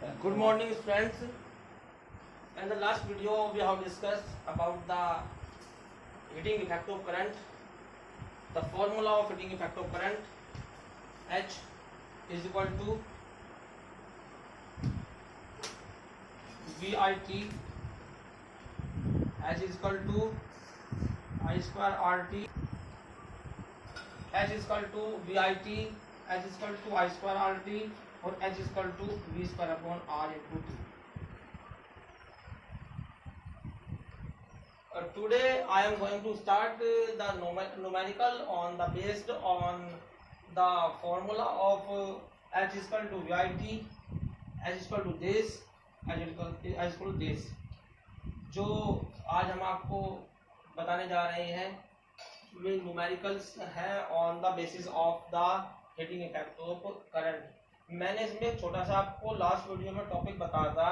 Good morning, friends. In the last video, we have discussed about the heating effect of current, the formula of heating effect of current. H is equal to VIT. H is equal to I square RT. H is equal to VIT. H is equal to I square RT. और H is equal to V square upon R into T. Today I am going to start the numerical on the based on the formula of H is equal to VIT, H is equal to this, H is equal to this. जो आज हम आपको बताने जा रहे हैं वे numericals है on the basis of the heating effect of current. मैंने इसमें एक छोटा सा आपको लास्ट वीडियो में टॉपिक बताया था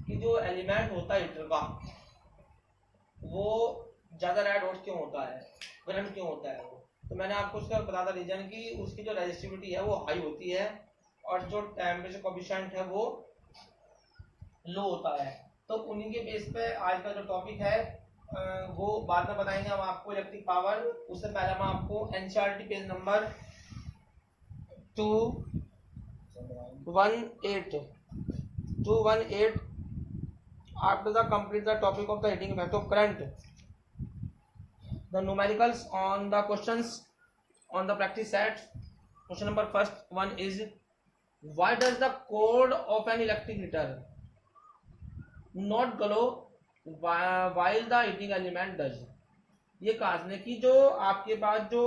कि जो एलिमेंट होता है हीटर का वो ज़्यादा रेड हॉट क्यों होता है, गर्म क्यों होता है वो. तो मैंने आपको उसका बताया था रीजन कि उसकी जो रेजिस्टिविटी है वो हाई होती है और जो टेम्परेचर कोएफिशिएंट है वो लो होता है. तो उन्हीं के बेस पे आज का जो टॉपिक है वो बाद में बताएंगे हम आपको इलेक्ट्रिक पावर. उससे पहले हम आपको NCERT page number 218 after the complete the topic of the heating effect of current, the numericals on the questions on the practice set. Question number first one is, why does the cord of an electric heater not glow while the heating element does. ये कहा कि जो आपके पास जो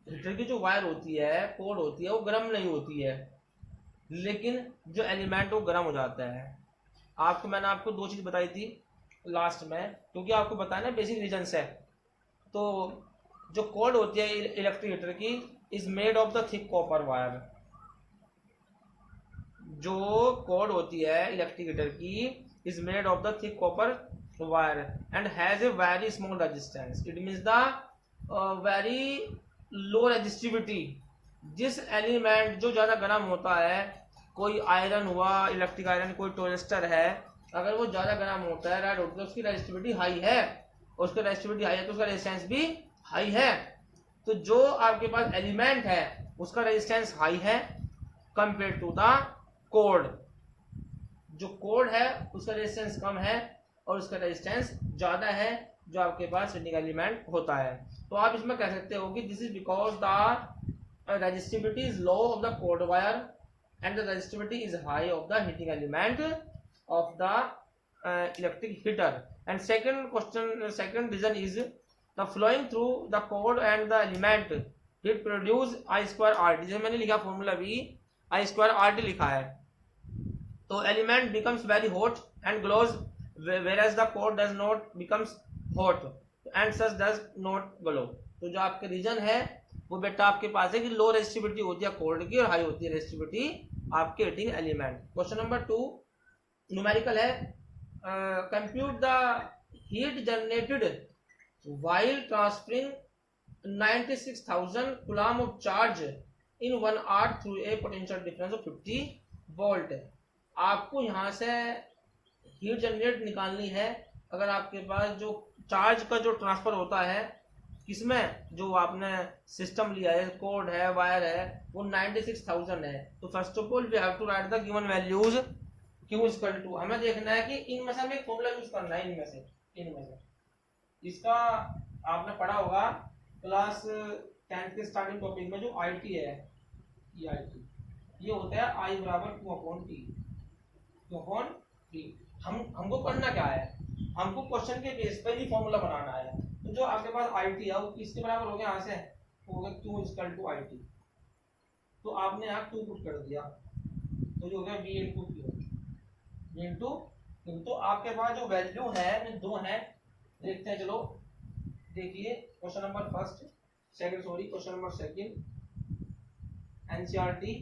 heater की जो wire होती है, कोड होती है, वो गर्म नहीं होती है लेकिन जो एलिमेंट वो गर्म हो जाता है. आपको मैंने आपको दो चीज़ बताई थी लास्ट में, क्योंकि आपको बताया ना बेसिक रीजन्स है. तो जो कोड होती है इलेक्ट्रिक हीटर की is made of the thick copper wire. जो कोड होती है इलेक्ट्रिक हीटर की is made of the thick copper wire and has a very small resistance. It means the very low resistivity. जिस element जो ज़्यादा गर्म होता है, कोई आयरन हुआ, इलेक्ट्रिक आयरन, कोई टोरेस्टर है, अगर वो ज़्यादा गर्म होता है, रेड होता है, उसकी रेजिस्टिविटी हाई है, और उसकी रेजिस्टिविटी हाई है तो उसका रेजिस्टेंस भी हाई है. तो जो आपके पास एलिमेंट है उसका रेजिस्टेंस हाई है कंपेयर टू द कोड. जो कोड है उसका रेजिस्टेंस कम है और उसका रेजिस्टेंस ज़्यादा है जो आपके पास हीटिंग एलिमेंट होता है. तो आप इसमें कह सकते हो कि this is because the resistivity is low of the code wire and the resistivity is high of the heating element of the electric heater. And second reason is the flowing through the cord and the element it produce I square RT. जैसे मैंने लिखा formula भी I square RT लिखा है. तो element becomes very hot and glows whereas the cord does not becomes hot and such does not glow. तो जो आपके रीजन है वो बेटा आपके पास है कि लो रेजिस्टिविटी होती है कोड की और हाई होती है रेजिस्टिविटी आपके heating element. Question number 2 numerical है. Compute the heat generated while transferring 96,000 coulomb of charge in 1 hour through a potential difference of 50 volt. आपको यहाँ से हीट जनरेट निकालनी है अगर आपके पास जो चार्ज का जो ट्रांसफर होता है किसमें, जो आपने सिस्टम लिया है, कोड है, वायर है, वो 96,000 है. तो first of all we have to write the given values. Q is equal to, हमें देखना है कि इनमें से हमें एक फॉर्मूला यूज करना है. इनमें से इसका आपने पढ़ा होगा क्लास 10 के स्टार्टिंग टॉपिक में जो IT है, ये IT ये होता है I बराबर 2/T. हमको करना क्या है, हमको क्वेश्चन के बेस पर ही फॉर्मूला बनाना है. तो जो आपके पास IT है वो किसके बराबर हो गया, यहाँ से हो गया Q is equal to IT. तो आपने यहाँ 2 पुट कर दिया तो जो हो गया V इंटू Q इंटू. तो आपके पास जो वैल्यू है दो है, देखते हैं. चलो देखिए question number question number second NCERT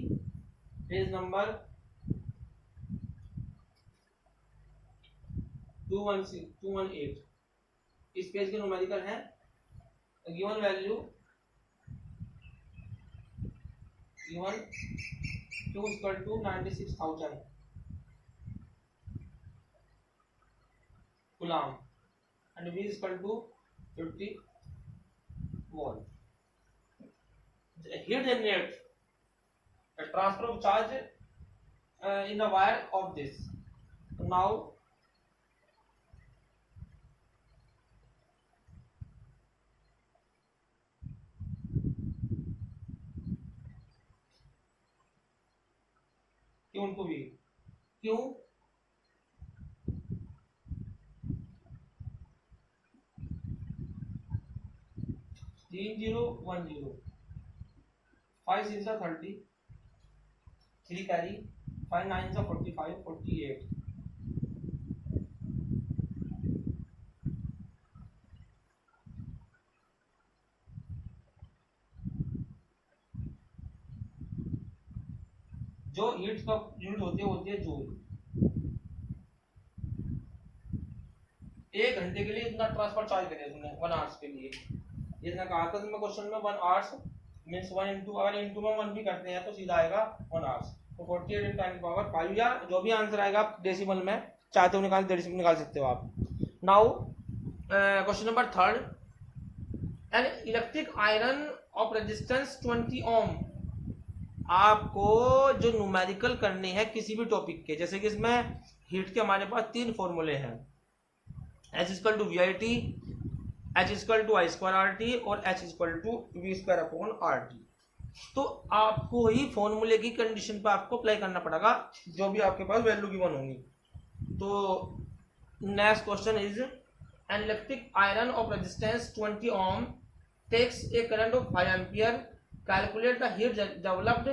page number 218. इस पेज के न्यूमेरिकल है. Given value given Q equal to 96,000 coulomb and V is equal to 50 volt. Heat generates a transfer of charge in the wire of this. Now क्यों उनको भी क्यों 3010 5 6 30 3 carry 5 9 45 48 जो heat का unit होती है जूल। 1 घंटे के लिए इतना ट्रांसफर चार्ज करेगा तुमने 1 आवर्स के लिए, जितना कहा था तुमने क्वेश्चन में 1 आवर्स मींस 1 इंटू, अगर इंटू में 1 भी करते हैं तो सीधा आएगा 1 आवर्स। तो 48 इंटू 10 पावर 5 या जो भी आंसर आएगा आप डेसिमल में चाहते हो निकाल डेसिमल निकाल सकते हो आप। Now question number 3, N electric iron of resistance 20 ओम। आपको जो न्यूमेरिकल करनी है किसी भी टॉपिक के, जैसे कि इसमें हीट के हमारे पास 3 फॉर्मूले हैं, H equal to V I T, H equal to I square R T और H equal to V square upon R T. तो आपको ही फॉर्मूले की कंडीशन पर आपको अप्लाई करना पड़ेगा जो भी आपके पास वैल्यू गिवन होंगी। तो next question is, an electric iron of resistance 20 ohm takes a current of 5 ampere, calculate the heat developed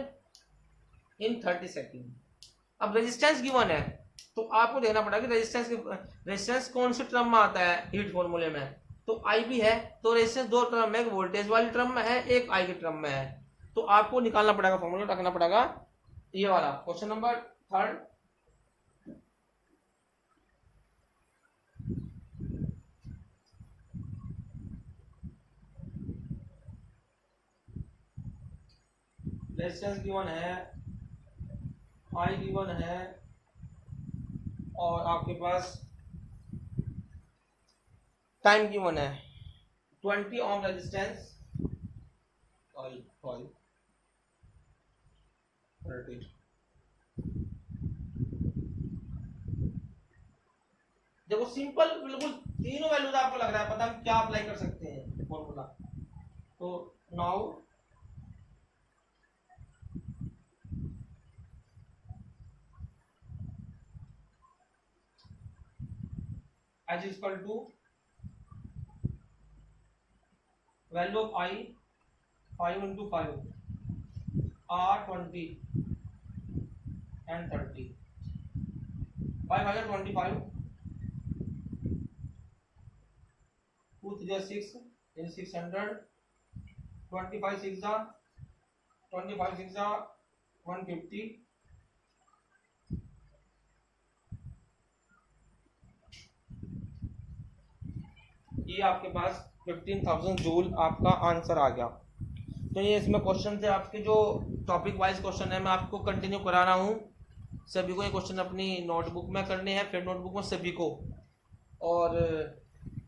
in 30 second. अब रेजिस्टेंस गिवन है तो आपको देखना पड़ेगा कि रेजिस्टेंस कौन से टर्म में आता है हीट फॉर्मूले में। तो आई भी है तो रेजिस्टेंस 2 टर्म में, एक वोल्टेज वाली टर्म में है, एक आई के टर्म में है। तो आपको निकालना पड़ेगा फॉर्मूला, रखना पड़ेगा ये वाला। क्वेश्चन नंबर 3, रेजिस्टेंस गिवन है, आई गिवन है और आपके पास टाइम गिवन है। 20 ओम रेजिस्टेंस देखो सिंपल, बिल्कुल तीनों वैल्यूज आपको लग रहा है पता हम क्या अप्लाई कर सकते हैं फॉर्मूला। तो now H is equal to value of I 5 into 5 R 20 and 30 5 5 25 2 3 6 in 600 25 6 25 6 150 ये आपके पास 15,000 जूल आपका आंसर आ गया। तो ये इसमें क्वेश्चन थे आपके, जो टॉपिक वाइज क्वेश्चन है मैं आपको कंटिन्यू करा रहा हूँ। सभी को ये क्वेश्चन अपनी नोटबुक में करने हैं, फिर नोटबुक में सभी को, और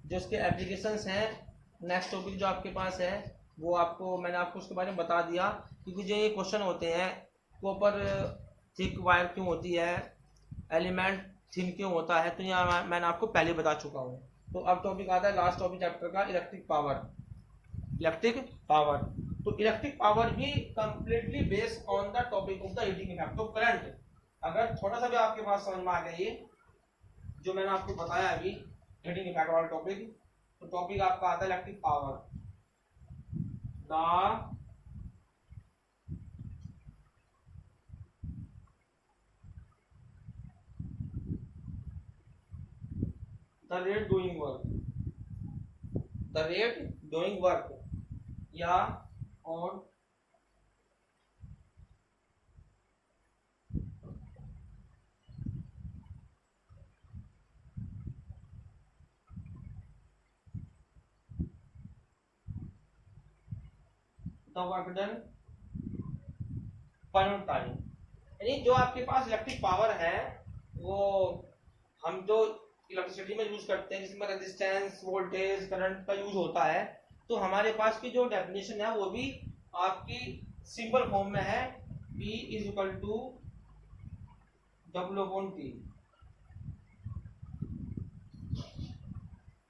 जो इसके एप्लीकेशंस हैं नेक्स्ट टॉपिक जो आपके पास है वो आपको मैंने आपको उसके बारे में बता दिया। क्योंकि जो ये क्वेश्चन होते हैं कॉपर थिक वायर क्यों होती है, एलिमेंट थिन क्यों होता है, तो ये मैंने आपको पहले बता चुका हूँ। तो अब टॉपिक आता है लास्ट टॉपिक चैप्टर का, इलेक्ट्रिक पावर। तो इलेक्ट्रिक पावर भी completely based on the topic of the heating effect. तो करंट अगर थोड़ा सा भी आपके पास समझ में आ गया ये जो मैंने आपको बताया अभी हीटिंग इफेक्ट वाला टॉपिक, तो टॉपिक आपका आता है electric power. The rate doing work या और द वर्क डन पर टाइम। यानी जो आपके पास इलेक्ट्रिक पावर है वो हम जो इलेक्ट्रिसिटी में यूज करते हैं, जिसमें रेजिस्टेंस, वोल्टेज, करंट का यूज होता है, तो हमारे पास की जो डेफिनेशन है वो भी आपकी सिंपल फॉर्म में है, P is equal to W/T।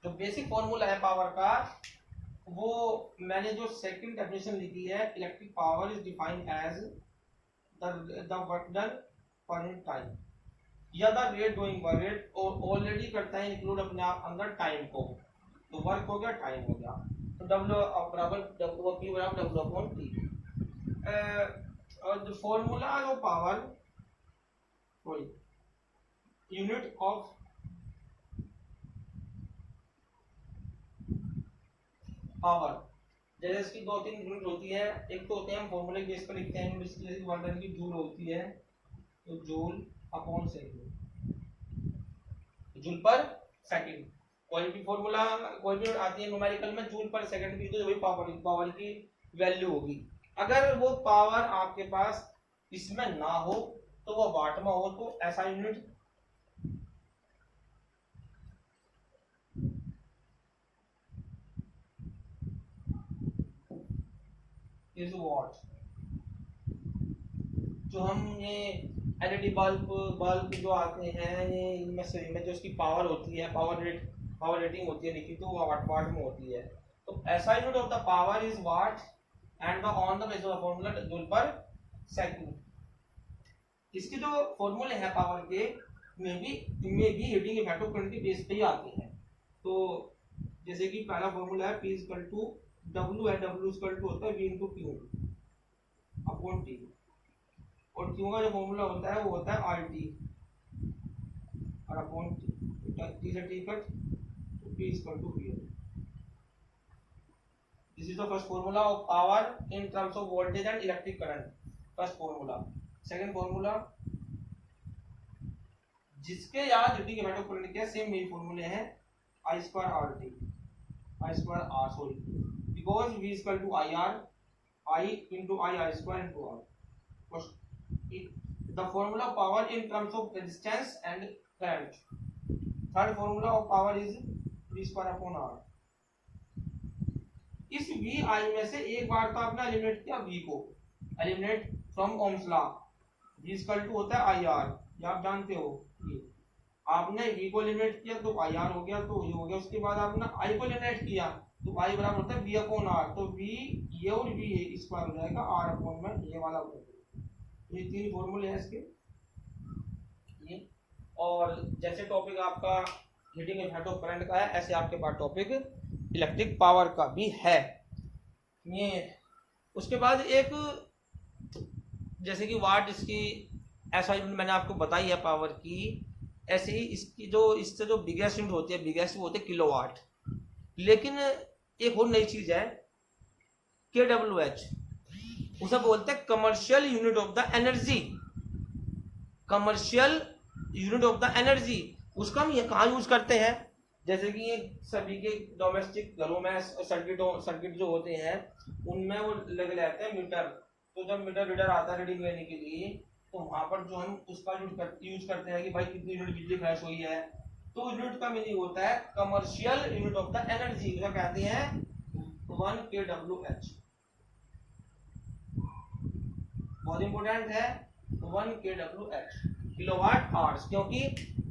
जो बेसिक फॉर्मूला है पावर का, वो मैंने जो सेकंड डेफिनेशन लिखी है, electric power is defined as the work done per unit time, या the rate doing work. Rate already करता है इंक्लूड अपने आप अंदर टाइम को, तो वर्क हो गया, टाइम हो गया, तो W बराबर P बराबर W/T। और the formula of power, unit of power, जैसे इसकी दो तीन यूनिट होती है। एक तो होते हैं हम फॉर्मूले बेस पर लिखते हैं, जैसे वर्क डन की जूल होती है, तो जूल अपॉन सेकंड, जूल पर सेकंड। कोई भी फॉर्मूला, कोई भी आती है न्यूमेरिकल में, जूल पर सेकंड की, तो वही पावर की वैल्यू होगी। अगर वो पावर आपके पास इसमें ना हो, तो वो वाट में हो, तो ऐसा यूनिट इज वॉट। जो हम ये एलईडी बल्ब जो आते हैं, ये इनमें से जो इसकी पावर होती है, पावर रेटिंग होती है लिखी, तो वो वाट में होती है। तो ऐसा unit of the power is what and the on the basis of formula joule पर सेकंड। इसके जो फॉर्मूले हैं पावर के, में भी हीटिंग इफेक्ट ऑफ करंट के बेस पे ही आते हैं। तो जैसे कि पहला फॉर्मूला है P इक्वल टू W है, W इक्वल टू होता है V into Q upon T, और Q का जो फॉर्मूला होता है वो होता है RT और अपॉन T से T कट, तो P equal to V। This is the first formula of power in terms of voltage and electric current, first formula. Second formula, जिसके याद हीटिंग इफेक्ट ऑफ करंट के same यही फॉर्मूले हैं, I square RT, I square R, sorry, because V is equal to IR, I into I square into R. The formula of power in terms of resistance and current. Third formula of power is V square upon R. इस V I में से एक बार तो आपने eliminate किया V को, eliminate from Ohm's law, V is equal to होता है IR, ये आप जानते हो। ये आपने V को एलिमिनेट किया तो IR हो गया, तो ये हो गया। उसके बाद आपने I को एलिमिनेट किया, तो I बराबर होता है V अपॉन R, तो V ये और V स्क्वायर हो जाएगा, R अपॉन में ये वाला हो जाएगा। ये तीन फॉर्मूले हैं इसके ये। और जैसे टॉपिक आपका हीटिंग इफेक्ट ऑफ करंट का है, ऐसे आपके पास टॉपिक इलेक्ट्रिक पावर का भी है ये। उसके बाद एक, जैसे कि वाट, इसकी ऐसा मैंने आपको बताई है पावर की, ऐसे ही इसकी जो इससे जो बिगेस्ट यूनिट होती है, बिगेस्ट वो होते है किलोवाट। लेकिन एक और नई चीज है KWH, उसे बोलते हैं commercial unit of the energy, commercial unit of the energy. उसका हम ये कहाँ यूज करते हैं, जैसे कि ये सभी के डोमेस्टिक घरों में सर्किट जो होते हैं उनमें वो लगे रहते हैं मीटर। तो जब मीटर रीडर आता है रीडिंग लेने के लिए, तो वहां पर जो हम उसका यूज करते हैं कि भाई कितनी यूनिट बिजली खर्च हुई है, तो यूनिट का मीनिंग होता है commercial unit of the energy, उसे कहते हैं 1 kWh। बहुत इंपॉर्टेंट है 1 kWh, किलोवाट आवर्स, क्योंकि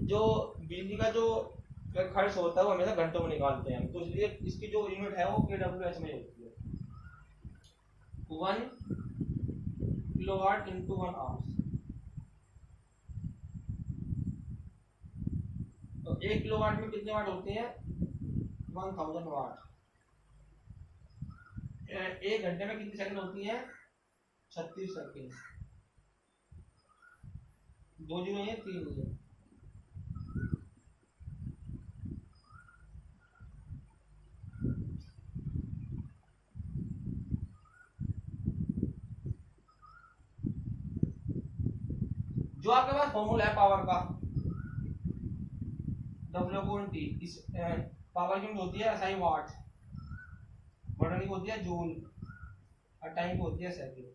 जो बिजली का जो खर्च होता है वो हमेशा घंटों में निकालते हैं, तो इसलिए इसकी जो यूनिट है वो kWh में होती है। 1 किलोवाट इंटू 1 आवर्स, तो 1 किलोवाट में कितने वाट होते हैं, 1000 वाट। 1 घंटे में कितनी सेकंड होती है, 36 सेकंड। 2 जीरो है, 3 जीरो। जो आपके पास फॉर्मूला है पावर का W/T, इस पावर की होती है SI वाट, बटन की होती है जूल और टाइम की होती है सेकंड।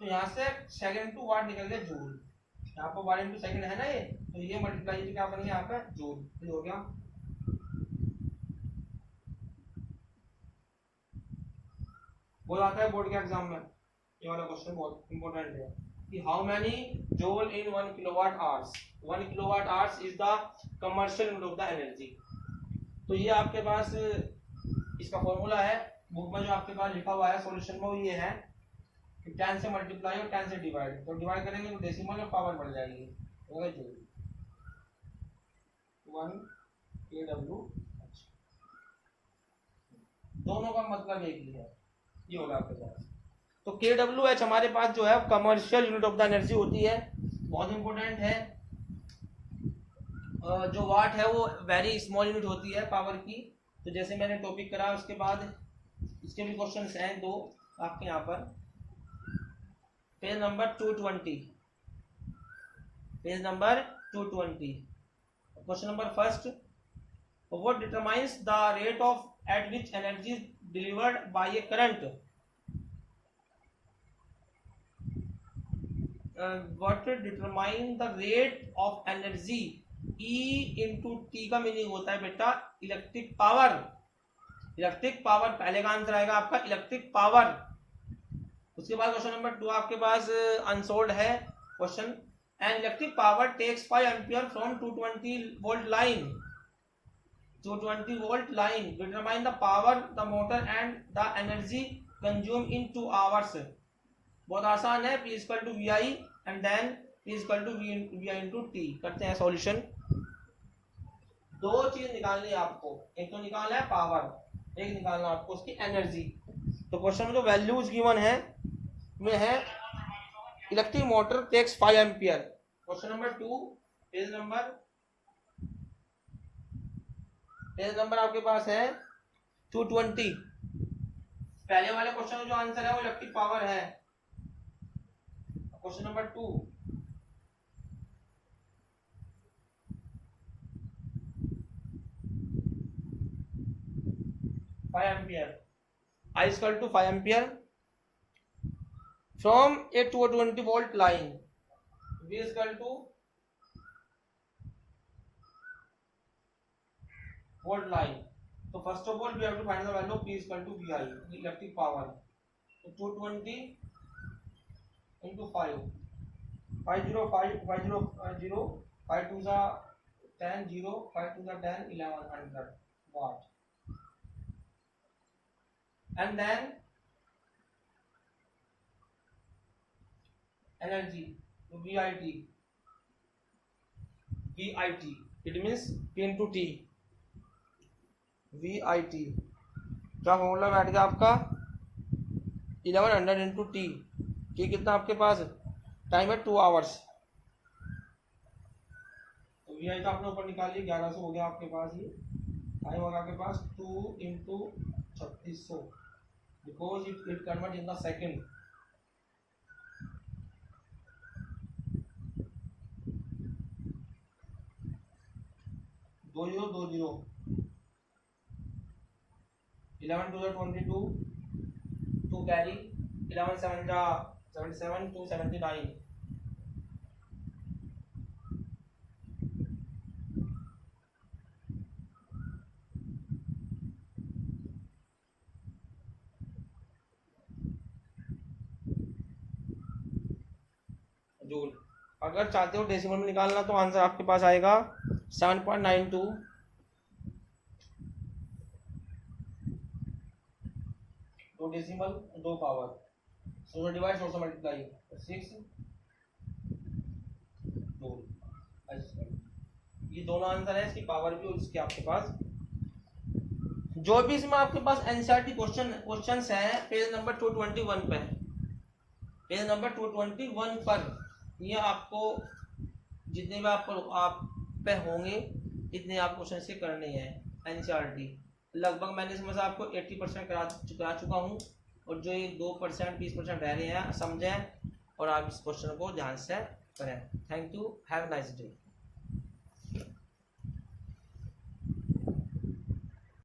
तो यहाँ से सेकंड टू वाट निकल गया जूल, यहाँ पर वाट इंटू सेकंड है ना ये, तो ये मल्टीप्लाई क्या बन गया यहाँ पे जूल, ये हो गया वो आता है बोर्ड के एग्जाम में, ये वाला क्वेश्चन बहुत इंपॉर्टेंट है कि how many joule in 1 kilowatt hours. 1 kilowatt hours is the commercial unit of the energy. तो ये आपके पास इसका फॉर्मूला है बुक में जो आपके पास लिखा हुआ है सॉल्यूशन में, वो ये है कि 10 से मल्टीप्लाई और 10 से डिवाइड, तो डिवाइड करेंगे तो डेसिमल में पावर बढ़ जाएगी, होगा जूल 1 kW। दोनों का मतलब एक ही है, ये होगा आपके पास। तो kWh हमारे पास जो है commercial unit of the energy होती है, बहुत इंपॉर्टेंट है। जो वाट है वो वेरी स्मॉल यूनिट होती है पावर की। तो जैसे मैंने टॉपिक करा, उसके बाद इसके भी क्वेश्चंस हैं दो आपके यहाँ पर। Page number 220, page number 220, question number first, what determines the rate of at which energy is delivered by a current। what determine the rate of energy, E into T का मीनिंग होता है बेटा electric power. Electric power पहले का answer आएगा आपका electric power. उसके बाद क्वेश्चन नंबर 2 आपके पास अनसोल्ड है question, an electric power takes 5 ampere from 220 volt line, 220 volt line, determine the power, the motor and the energy consumed in 2 hours। बहुत आसान है, P equal to VI and then P equal to VI into T। करते हैं solution. दो चीज निकालनी है आपको, एक तो निकालना है पावर, एक निकालना है आपको उसकी एनर्जी। तो क्वेश्चन में जो वैल्यूज गिवन है में है electric motor takes 5 ampere. Question number 2 page number आपके पास है 220। पहले वाले क्वेश्चन में जो आंसर है वो इलेक्ट्रिक पावर है। Question number 2 5 ampere, I equal to 5 ampere from a 220 volt line, V equal to volt line. तो first of all we have to find the value P equal to VI, electric power. तो 220 into 5, 505 500 5 2 जा 10 0 5 2 जा 10 1100 watt, and then energy VIT, it means P into T, VIT क्या formula बैठ गया आपका 1100 into T. T कितना आपके पास, time है 2 आवर्स। तो VI तो आपने ऊपर निकालिए 1100 हो गया आपके पास, ये टाइम होगा आपके पास 2 into 3600 because it convert in the second. दो जीरो 11 2 22 2 कैरी 11 7 77 2 79। जूल। अगर चाहते हो डेसिमल में निकालना तो आंसर आपके पास आएगा 7.92। दो डेसिमल दो पावर, 100 डिवाइड 100 मल्टीप्लाई 6 जूल। ये दोनों आंसर है, इसकी पावर भी और इसके आपके पास। जो भी इसमें आपके पास एनसीईआरटी क्वेश्चंस हैं पेज नंबर 221 पे, पेज नंबर 221 पर ये आपको जितने भी आप पे होंगे इतने आप क्वेश्चन से करने हैं एनसीईआरटी। लगभग मैंने इसमें से आपको 80% करा चुका हूँ, और जो ये 2% 20% रह रहे हैं समझें और आप इस क्वेश्चन को ध्यान से करें। Thank you, have a nice day.